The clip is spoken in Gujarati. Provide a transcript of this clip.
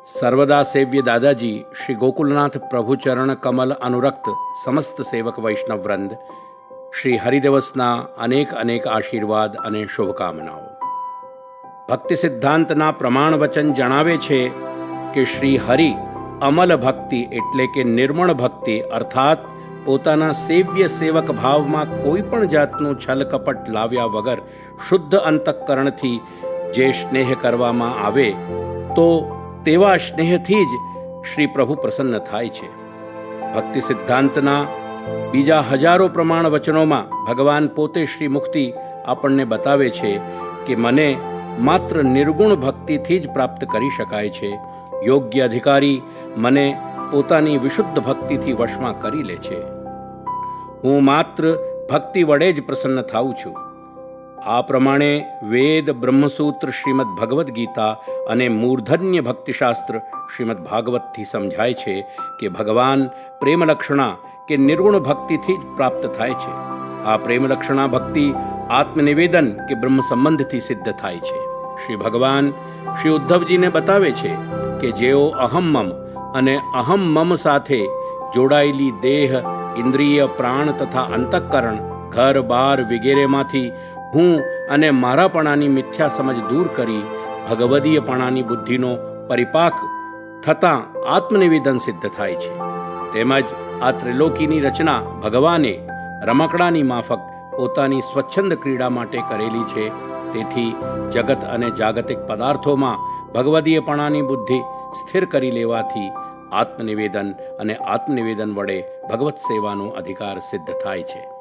सर्वदा सेव्य दादाजी श्री गोकुलनाथ प्रभु चरण कमल अनुरक्त समस्त सेवक वैष्णव वृंद श्री हरिदिवसના અનેક અનેક આશીર્વાદ અને શુભકામનાઓ. ભક્તિ સિદ્ધાંતના પ્રમાણ વચન જણાવે છે કે શ્રી હરિ અમલ ભક્તિ એટલે કે નિર્મળ ભક્તિ અર્થાત પોતાના સેવ્ય સેવક ભાવમાં કોઈ પણ જાતનું છલ કપટ લાવ્યા વગર શુદ્ધ અંતઃકરણથી જે સ્નેહ કરવામાં આવે તો તેવા સ્નેહથી જ શ્રી પ્રભુ પ્રસન્ન થાય છે. ભક્તિ સિદ્ધાંતના બીજા હજારો પ્રમાણ વચનોમાં ભગવાન પોતે શ્રી મુક્તિ આપણને બતાવે છે કે મને માત્ર નિર્ગુણ ભક્તિથી જ પ્રાપ્ત કરી શકાય છે. યોગ્ય અધિકારી મને પોતાની વિશુદ્ધ ભક્તિથી વશમાં કરી લે છે. હું માત્ર ભક્તિ વડે જ પ્રસન્ન થાઉં છું. આ પ્રમાણે વેદ, બ્રહ્મસૂત્ર, શ્રીમદ ભગવદ્ ગીતા અને મૂર્ધન્ય ભક્તિશાસ્ત્ર શ્રીમદ ભાગવતથી સમજાય છે કે ભગવાન પ્રેમલક્ષણા કે નિર્ગુણ ભક્તિથી જ પ્રાપ્ત થાય છે. આ પ્રેમલક્ષણા ભક્તિ આત્મનિવેદન કે બ્રહ્મ સંબંધથી સિદ્ધ થાય છે. શ્રી ભગવાન શ્રી ઉદ્ધવજીને બતાવે છે કે જેઓ અહમ મમ અને અહમ મમ સાથે જોડાયેલી દેહ, ઇન્દ્રિય, પ્રાણ તથા અંતઃકરણ, ઘર બાર વગેરેમાંથી હું અને મારાપણાની મિથ્યા સમજ દૂર કરી ભગવદીયપણાની બુદ્ધિનો પરિપાક થતાં આત્મનિવેદન સિદ્ધ થાય છે. તેમજ આ ત્રિલોકીની રચના ભગવાને રમકડાની માફક પોતાની સ્વચ્છંદ ક્રીડા માટે કરેલી છે. તેથી જગત અને જાગતિક પદાર્થોમાં ભગવદીયપણાની બુદ્ધિ સ્થિર કરી લેવાથી આત્મનિવેદન અને આત્મનિવેદન વડે ભગવત સેવાનો અધિકાર સિદ્ધ થાય છે.